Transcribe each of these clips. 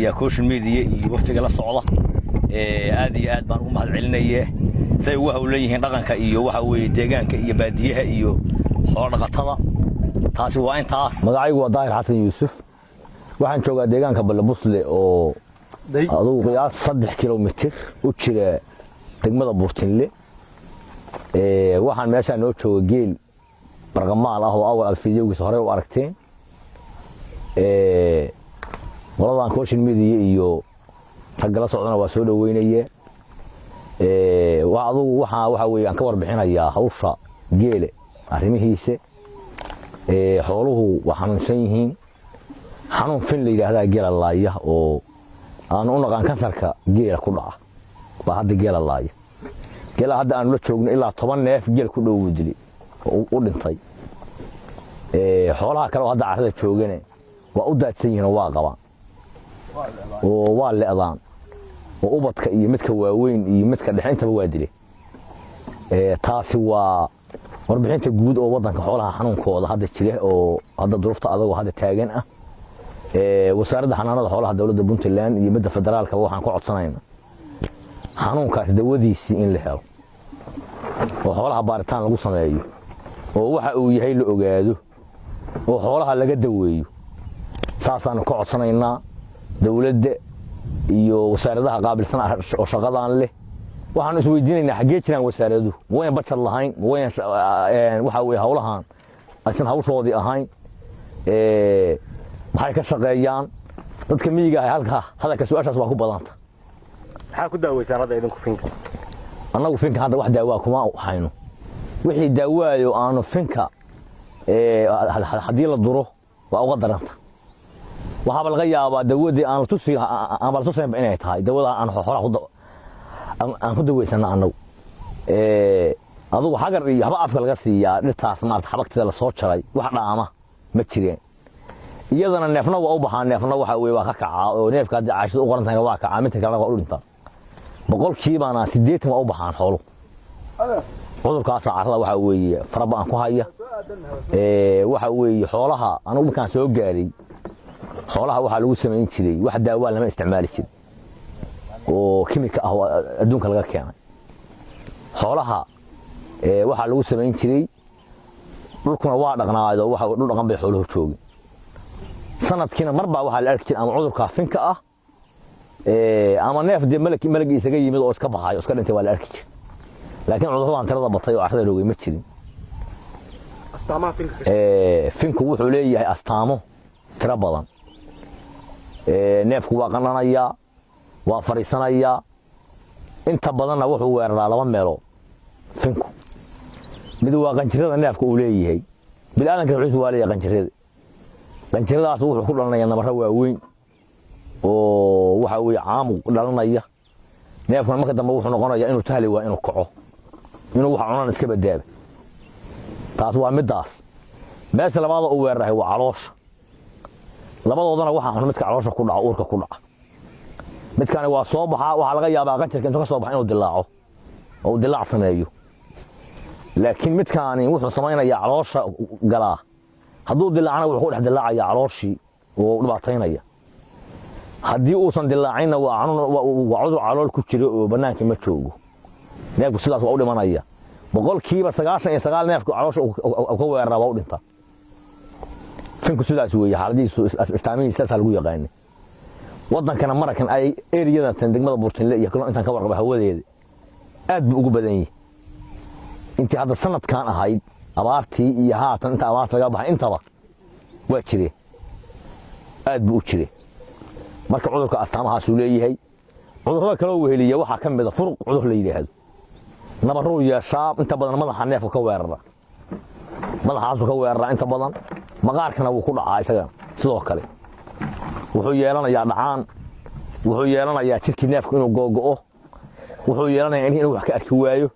يا كوشن ميديا وفتك لا socda aad iyo aad baan ugu mahad celinayay say waxa uu leeyahay dhaqanka iyo waxa weey deegaanka iyo baadiyaha iyo xoolo dhaqatada taasi waa intaas magacaygu waa Daahir Xasan Yuusuf waxaan joogaa deegaanka Balabusle oo adigu qiyaas 3 kilomitir u jira degmada Buurtinle waxaan meesha noo jooga geel barqamaal ah oo awal alfiidiyowgiisa hore u aragteen waladan Kooshin Media iyo ragala socdana waa soo dhaweynayay waxa weeyaan ka warbixinayaa hawsha geele arrimihiisa xooluhu waxaan yihiin xanuun fin la yiraahdo geela laaya oo aan u naqaan kansarka geela ku dhaca ba hadda geela laaya geela hadda aan la joogno ilaa 10 neef geel ku dhow dili u dhintay xoolaha kale oo hadda carrada joogane waa u daadsan yihiin waa qabaan oo waa leedaan oo ubadka iyo midka waaweyn iyo midka dhaxintaba waa dilay taasi waa warbixinta guud oo wadanka xoolaha xanuunkooda hadda jira oo hadda duruufta adag hadda taagan ah wasaaradda xanaanada xoolaha dawladda Puntland iyo midda federaalka waxaan ku codsanaynaa xanuunkaas dawadiisii in la helo oo xoolaha baaritaan lagu sameeyo oo waxa uu yahay la ogaado oo xoolaha laga daweeyo saasaan ku codsanaynaa dawladda iyo wasaaradaha qaabilsan oo shaqadan leh waxaan is weydiinaynaa xagee jiraan wasaaraduhu wayn bajad lahayn wayn waxa weey hawlahan aysan hawshoodii ahayn maxay ka shaqeeyaan dadka miyiga ah halka hadalka su'aashaas waa ku badanta maxaa ku daaweysarada idinku finka annagu finka hadda wax daawa kuma hayno wixii daawaayo aanu finka hadii la duro waa uga daranta waxa laga yaabaa dawadii aan la tusin inay tahay dawada aan xoolaha aan ku daweysana annagu adigu xagar iyo haba afka laga siiyaa dhirtaas maarta xabagtida la soo jaray wax dhaama ma jireen iyadana neefna waa u baxaan neefna waxa weey waa ka kacaa oo neefka hadda caashada u qorantahay waa kacaa mid kale waa u dhinta boqolkiiba 80 waa u baxaan xoolo cudurkaas carrada waxa weey faraba aan ku haya waxa weey xoolaha anigu markaan soo gaaray xoolaha waxa lagu sameyn jiray wax daawo lama isticmaali jirin oo kimika ah adduunka laga keenay xoolaha waxa lagu sameyn jiray dhulkuna waa dhaqnaado waxa dhul dhaqan bay xooluhu joogeen sanadkiina marba waxa la arki jiray ama cudurka finka ah ama neef de malaki isaga yimid oo iska baxay oo iska dhintay waa la arki jiray laakiin cudurradan tirada batay oo carrada roogay ma jirin astaamaha finka finku wuxuu leeyahay astaamo tira badan neefku waa qananaya waa fariisanaya inta badanna wuxuu weeraraa laba meelo finku mid waa qanjirada neefku uu leeyahay bilaadanka wuxuu waa leeyahay qanjiradaas wuxuu ku dhalanayaa nabarro waaweyn oo waxa weey caamu dhalanaya neefku marka dambe wuxuu noqonayaa inuu tahli waa inuu kaco inuu wax cunaan iska badaaba taas waa midaas meesha labaad oo weeraray waa caloosha labadoodana waxa xun midka caloosha ku dhaca uurka ku dhaca midkani waa soo baxa waxa laga yaabaa qanjirka intuu ka soo baxo inuu dilaaco oo dilaac sameeyo laakiin midkani wuxuu sameeynayaa caloosha galaa hadduu dilaacana wuxuu ku dhex dilaacayaa calooshii oo dhibaataynaya haddii uusan dilaacina waa cudur calool ku jira oo banaanka ma joogo neefku sidaas waa u dhimanaya boqolkiiba 99 neefku caloosha uu ka weeraraa waa u dhintaa finku sidaas weeye xaaladiisu istaamihiisa lagu yaqaan wadankana marakan ay area tan degmada Buurtinle iyo kale intaan ka warqaba hawadeeda aad buu ugu badan yahay intii hadda sanadkan ahayd abaartii iyo haatan inta abaarta laga baxay intaba waa jireen aad buu u jireen marka cudurka astaamahaas uu leeyahay cudurrada kale oo weheliya waxa ka mid ah furuq cudur la yiraahdo nabarro yeeshaa inta badan madaxa neefka ka weerara madaxaas ka weerara inta badan maqaarkana wuu ku dhacaa isaga sidoo kale wuxuu yeelanayaa dhacaan wuxuu yeelanayaa jirkii neefku inuu googo'o wuxuu yeelanayaa inuu wax ka arki waayo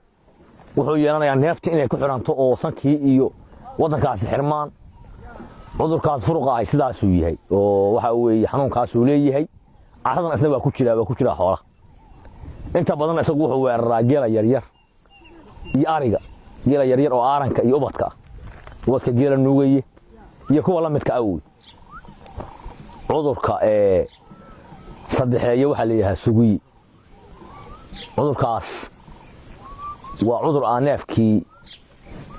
wuxuu yeelanayaa neefta inay ku xiranto oo sankii iyo wadankaasi xirmaan cudurkaas furuqa ah sidaas uu yahay oo waxa weeye xanuunkaas uu leeyahay carradan isna waa ku jira xoolaha inta badan isagu wuxuu weeraraa geela yaryar iyo ariga geela yaryar oo aaranka iyo ubadka geela nuugaye iyo kuwa la midka ah cudurka saddexeeyo waxaa la yidhahaa sugiyi cudurkaas waa cudur aan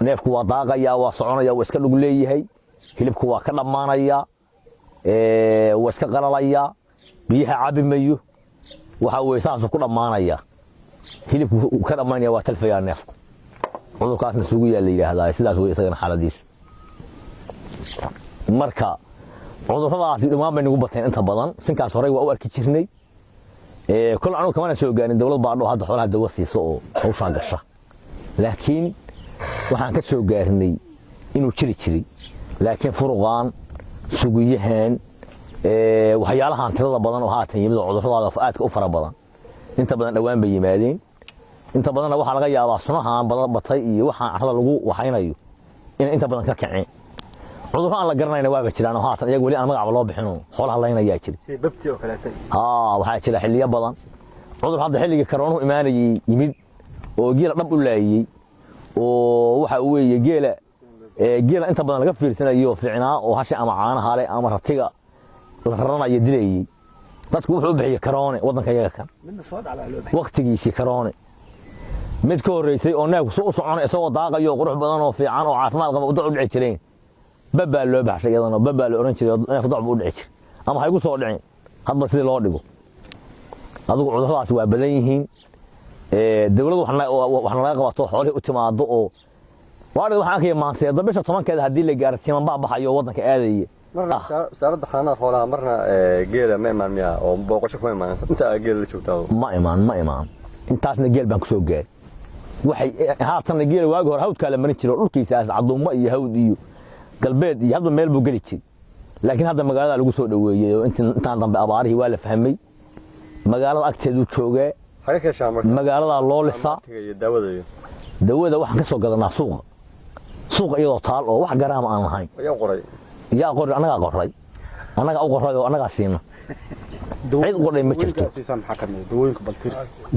neefku waa daaqayaa waa soconaya waa iska dhug leeyahay hilibku waa ka dhammaanayaa waa iska qalalayaa biyaha cabi mayo waxaa weye saasuu ku dhammaanayaa hilibku ka dhammaanaya waa talfayaa neefku cudurkaasna sugiyaa la yidhaahdaa sidaas wey isagana xaaladiisu marka cudurradaasi dhammaan bay nagu bateen inta badan finkaas horey waa u arki jirnay kol anugu kamana soo gaarin dawlad baadho hadda xoolaha dawa siiso oo hawshaa gasha laakiin waxaan ka soo gaarnay inuu jiri jiray laakiin furuqaan sugiyahan waxyaalahan tirada badan oo haatan yimid oo cudurradaada aadka u fara badan inta badan dhowaan bay yimaadeen inta badanna waxaa laga yaabaa sunahaan badan batay iyo waxaan carrada lagu waxaynayo inay inta badan ka kaceen cudurro aan la garanayna waaba jiraan oo haatan iyaga weli aan magacba loo bixino xoolaha laynayaa jira sida babti oo kaleeto waxaa jira xilliyo badan cudur hadda xilligii karoonuhu imaanayay yimid oo geela dhab u laayey oo waxa weeye geela inta badan laga fiirsanayo fiicnaa oo hashi ama caanaha leh ama ratiga la raranayo dilayey dadku wuxuu u bixiyey karoone waddanka iyaga kan waqtigiisii karoone mid ka horreysay oo neefku u soconay isagoo daaqayo qurux badan oo fiican oo caafimaad qaba udac u dhici jireen babbaa loo baxshay iyadana babbaa la oran jiray neefku dac buu u dhici jiray ama ha igu soo dhicin hadba sidii loo dhigo adigu cudurradaasi waa badan yihiin dawladdu wax nalaga qabato xoolihii u timaado oo waadhig waxaan arkaya maanseeda bisha 10keeda haddii la gaaro timan baa baxayo waddanka aadaya marna wasaaradda xanaanada xoolaha marna geela ma imaan miyaa oo booqasho kuma imaan inta geela la joogtaa ma imaan intaasna geel baan ku soo gaaray waxay haatanna geela waagi hore hawdkaa la marin jiray oo dhulkiisaas caduummo iyo hawd iyo galbeed iyo hadba meel buu geli jiray laakiin hadda magaalada lagu soo dhaweeyey oo intaan dambe abaarihii waa la fahmay magaalada agteeduu joogee magaaladaa loo lisaa dawada waxaan ka soo gadanaa suuqa iyadoo taal oo wax garaama aan lahayn yaa qoray annagaa qoray annagaa u qoray oo annagaa siina cid qoray ma jirto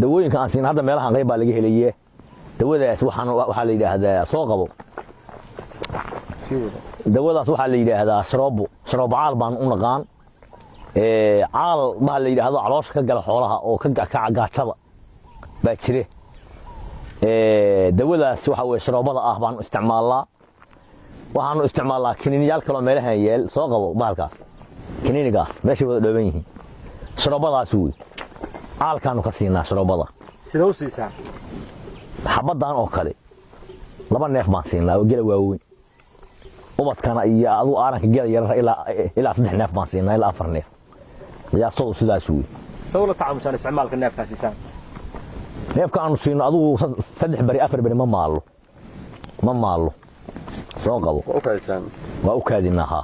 dawooyinka aan siina hadda meelahan qayb baa laga helayee dawadaas waxaa la yidhaahdaa soo qabo dawadaas waxaa la yidhaahdaa sharoobo caal baan u naqaan caal baa la yidhaahdo caloosha ka gala xoolaha oo ka kaca gaajada baa jire dawadaas waxa weye sharoobada ah baanu isticmaalnaa waxaanu isticmaalnaa kiniiniyaal kaloo meelahan yeel soo qabo bahalkaas kiniinigaas meeshay wada dhooban yihiin sharoobadaas wey caalkaanu ka siinaa sharoobada sida u siisaa xabaddan oo kale 2 neef baan siinaa oo gela waaweyn ubadkana iyo adu aaranka gela yarar ilaa 3 neef baan siinaa ilaa 4 neef qiyaastoodu sidaas wey sawla tacaamushaan isticmaalka neefkaas siisaa neefka aanu siino adigu 3 bari 4 bari ma maalo soo qabo waa u kaadinaa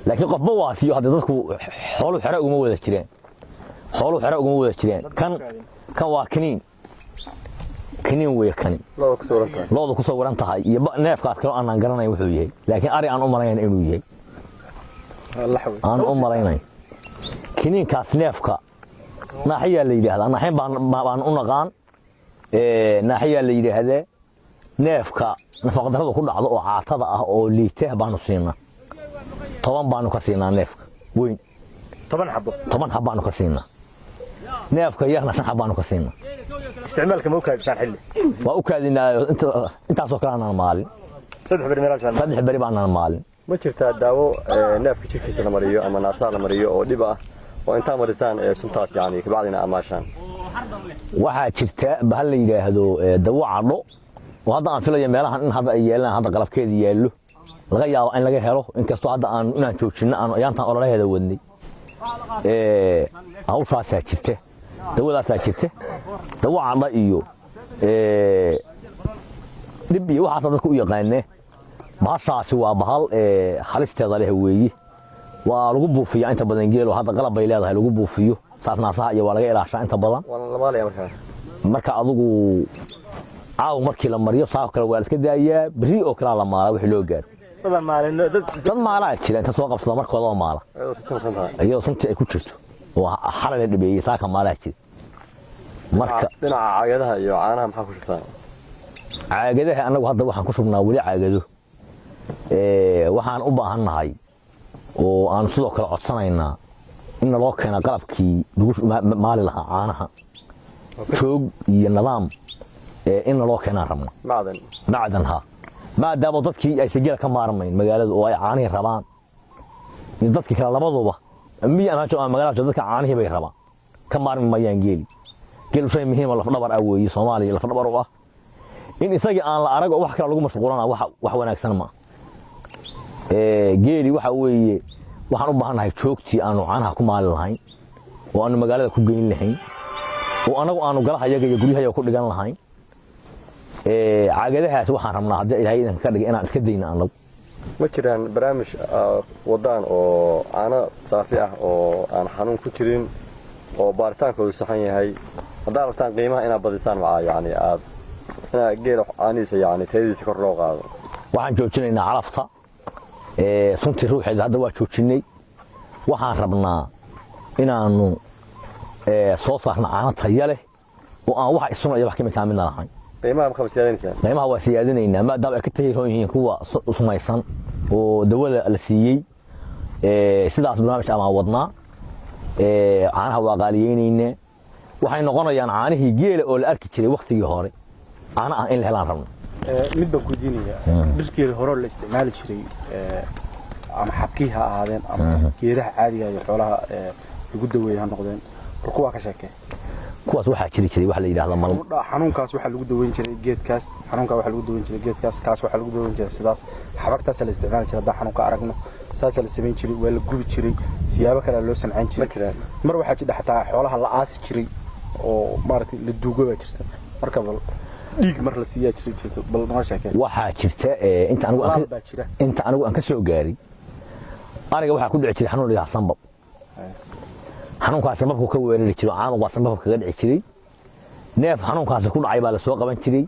laakiin qofba waa siiyo hadda dadku xoolo xira uguma wada jireen kan waa kiniin wey kani looda ku soo waran tahay iyo neefkaas kaloo aanan garanayn wuxuu yahay laakiin ari aan u malaynayn inuu yahay aan u malaynayn kiniinkaas neefka naaxiyaa la yidhaahdaa naaxin baan u naqaan naaxiyaa la yidhaahdaa neefka nafaqadarrada ku dhacdo oo caatada ah oo liita baanu siinaa 10 baanu ka siinaa neefka weyn 10 xabo baanu ka siinaa neefka yarna 5 xabo baanu ka siinaa isticmaalka ma u kaadisaan xilli waa u kaadinaa intaasoo kale aanan maalin 3 beri baanaan maalin ma jirtaa daawo neefka jirkiisa la mariyo ama naasaha la mariyo oo dhib ah oo intaa marisaan suntaas yani kabacdina amaashaan waxaa jirta bahal la yidhaahdo dawo cadho oo hadda aan filaya meelahan in hadda ay yeelaan hadda qalabkeeda yaallo laga yaabo in laga helo inkastoo hadda inaan joojinno aan ayaantaan ololaheeda wadnay hawshaasaa jirta dawadaasaa jirta dawo cadho iyo dhib iyo waxaasa dadku u yaqaanee bahashaasi waa bahal halisteeda leh weeye waa lagu buufiyaa inta badan geelo hadda qalab bay leedahay lagu buufiyo saas naasaha iyo waa laga ilaashaa inta badan marka adigu caaw markii la mariyo saa kale waa la iska daayaa beri oo kale la maala wixii loo gaaro dad maalaa jira inta soo qabsada markooda oo maala iyadoo sunta ay ku jirto oo xalay la dhibeeyey saaka maalaa jira marka dhinaca caagadaha iyo caanaha maxaa ku shubtaan caagadaha anagu hadda waxaan ku shubnaa weli caagado waxaan u baahannahay oo aan sidoo kale codsanaynaa in loo keeno qalabkii lagu maali lahaa caanaha joog iyo nidaam in loo keenaan rabna macdan ha maadaama dadkii ay sigila ka maarmayn magaalada oo ay caanihi rabaan in dadkii kala labaduba miyi ama jooga magaalada dadka caanihi bay rabaan ka maarmi mayaan geel shay muhiim ah lafdhabar ah weeye Soomaaliya lafdhabar u ah in isagii aan la arag wax kale lagu mashquulana wax wanaagsan ma geeli waxa weeye waxaan u baahanahay joogtii aanu caanaha ku maali lahayn oo aanu magaalada ku geyn lahayn oo anagu aanu galaha iyaga iyo guryaha ku dhigan lahayn caagadahaas waxaan rabnaa haddii Ilaahay idin ka dhigay inaan iska dayno anagu ma jiraan barnaamij wadaan oo caano saafi ah oo aan xanuun ku jirin oo baaritaankoodu saxan yahay haddii rabtaan qiimaha inaad badisaan ma yani aad geel caaniisa yani tayadiisa kor loo qaado waxaan joojinaynaa calafta suntii ruuxeeda hadda waa joojinay waxaan rabnaa inaanu soo saarno caano tayo leh oo aan wax isuna iyo wax kimika midna lahayn qiimaha waa siyaadinaynaa maadaama ay ka tahiroon yihiin kuwa sumaysan oo dawada la siiyey sidaas barnaamij ama wadnaa caanaha waa qaaliyeynayna waxay noqonayaan caanihii geela oo la arki jiray waqtigii hore caana ah in la helaan rabno mid baan ku diinaya dhirteeda hore la isticmaali jiray ama xabkiha ahaadeen ama geedaha caadiga iyo xoolaha lagu daweeyay noqdeen kuwa ka sheekay kuwaas waxa jiray wax la yiraahdo mal xanuunkaas waxa lagu daweyn jiray geedkaas xanuunka waxa lagu daweyn jiray geedkaas kaas waxa lagu daweyn jiray sidaas xabagtaas la isticmaali jiray hadda xanuunka aragno saas la sameyn jiray waa la gubi jiray siyaabo kale loo sameyn jiray mar waxa jira xataa xoolaha la aasi jiray oo maartay la duugo baa jirta marka dhiig mar la siiyaa jirta bal ma sheekay waxa jirta inta anigu aan ka soo gaaray aniga waxa ku dhici jiray xanuun la sanbab xanuunkaas sanbabku ka weerari jiray caanuqa sanbabka kaga dhici jiray neef xanuunkaas ku dhacay baa la soo qaban jiray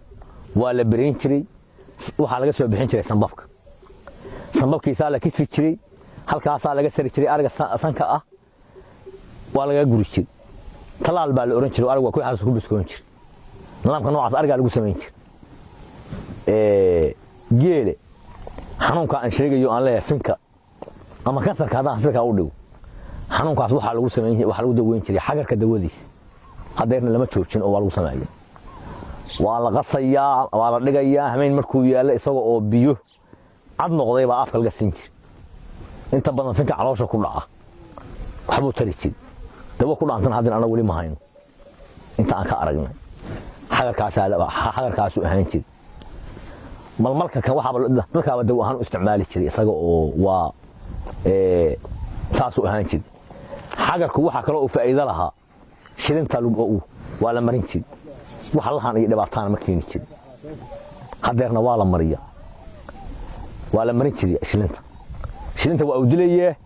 waa la bareyn jiray waxa laga soo bixin jiray sanbabkiisa la kitfi jiray halkaas laga sari jiray ariga sanka ah waa laga guri jiray talaal baa la oran jiray ariga ku xaas ku biskoon jiray nidaamka noocaas ariga lagu sameyn jiray geele xanuunka aan sheegayo aan leeyahay finka ama kansarka hadaan sirka u dhigo xanuunkaas waxa lagu sameeyay waxa lagu daweyn jiray xagarka dawadiisa hadeerna lama joojin oo waa lagu sameeyay waa la qasayaa waa la dhigayaa hameen markuu yaalo isaga oo biyo cad noqday baa afka laga siin jiray inta badan finka caloosha ku dhaca waxbuu tari jiray dawo ku dhaantan hadin anagu wali ma hayno inta aan ka aragnay xagarkaas u ahaan jiray malmalka kan waxa dadka dawo ahaan u isticmaali jiray isaga oo waa saas u ahaan jiray xagarku waxa kale oo faa'iido lahaa shilinta lagu waa la marin jiray waxa lahan iyo dhibaataan ma keeni jiray hadeerna waa la mariya waa la marin jiray shilinta waa u dilayee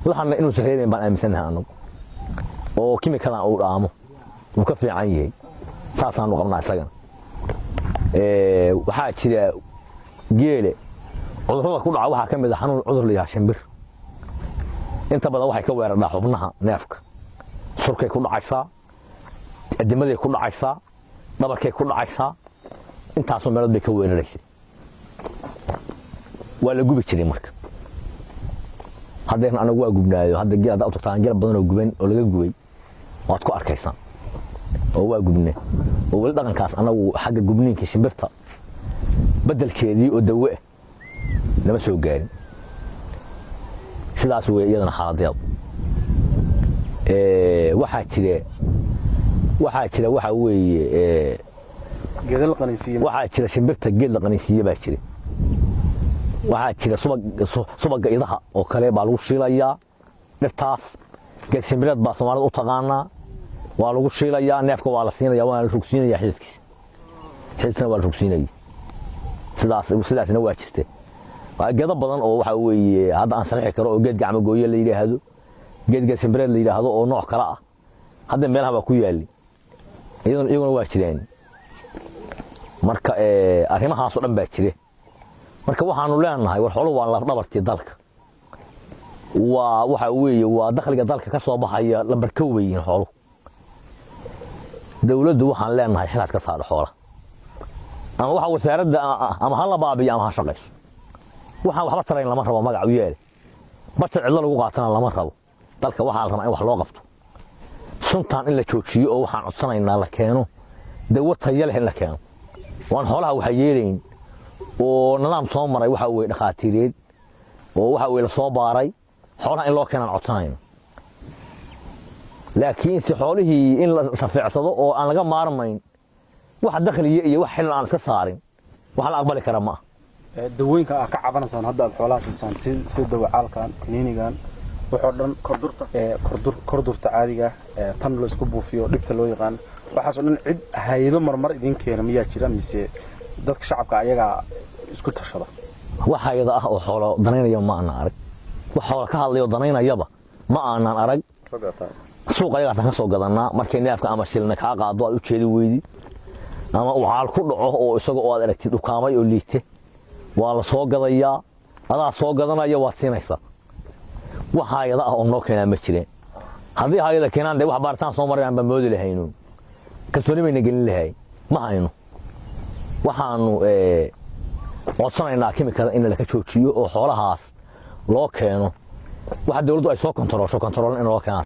lahanna inuu sareeyeen baan aaminsanahay anagu oo kimikada uu dhaamo uu ka fiican yahay saasaan u qabnaa isaga waxa jira geele cudurrada ku dhaca waxa kamid ah xanuun cudur la yahay shimbir inta badan waxay ka weerardaa xubnaha neefka surkay ku dhacaysaa adimaday ku dhacaysaa dhabarkay ku dhacaysaa intaasoo meelood bay ka weeraraysay waa la gubi jiray marka hadeerna anagu waa gubnaayo hadda geeda u tagtaan gel badan oo guban oo laga gubay waad ku arkaysaan oo waa gubne oo wali dhaqankaas anagu xagga gubniinka shimbirta bedelkeedii oo dawo lama soo gaarin sidaas way iyadana xaaladeed waxa jira waxa weeye geed la qaniisiyo waxa jira shimbirta geed la qaniisiyo baa jira waxa jira subaga idaha oo kale baa lagu shiilayaa dhirtaas geed shimbireed baa Soomaalida u taqaanaa waa lagu shiilayaa neefka waa la siinayaa waa la rugsiinayaa xididkiisa waa la rugsiinayaa sidaasna waa jirtay waa geedo badan oo waxa weeye hadda aan saxiix karo oo geed gacmo gooyo la yiraahdo geed shimbireed la yiraahdo oo nooc kala ah hadda meelaha waa ku yaali iyaguna waa jireen marka arrimahaas oo dhan baa jire marka waxaanu leenahay war xoolo waa la dhabartii dalka waxa weeye waa dakhliga dalka ka soo baxaya lambar ka weyn xoolo dawladdu waxaan leenahay xilaad ka saar xoolo ama waxa wasaaradda ama hala baabiyo ama ha shaqeyso waxaan waxba tarayn lama rabo magac u yeelay barta cidlo lagu qaatana lama rabo dalka waxaa la rabaa in wax loo qabto suntaan in la joojiyo oo waxaan codsanaynaa la keeno dawo tayo leh in la keeno waan xoolaha waxa yeelayn oo nidaam soo maray waxa weeye dhaqaatiireed oo waxa weeye la soo baaray xoolaha in loo keenaan codsanayno laakiin si xoolihii in la rafiicsado oo aan laga maarmayn wax dakhliye iyo wax xilal aan iska saarin wax la aqbali kara ma dawooyinka aad ka cabanaysaan hadda aad xoolaha siisaan sida dawacaalkan kaniinigan wuxuu dhan kordurta caadiga tan la isku buufiyo dhibta loo yaqaan waxaas oo dhan cid hay'ado marmar idin keena miyaa jira mise dadka shacabka ayaga isku tashada wax hay'ado ah oo xoolo danaynaya ma aan arag wax xoolo ka hadlayo danaynayaba ma aanan arag suuq ayaga ka soo gadanaa markay neefka ama shilna ka qaado aad u jeedi weydi ama uu caal ku dhaco oo isaga oo aad aragtid dukaamay oo liite waa la soo gadayaa adaa soo gadanaya waad siinaysaa wax hay'ado ah oo noo keenaa ma jireen haddii hay'ada keenaan de wax baaritaan soo marayaan ba moodi lahayno kalsooni bayna gelin lahay ma hayno waxaanu codsanaynaa kimikada in la ka joojiyo oo xoolahaas loo keeno waxa dawladdu ay soo kontaroosho in loo keeno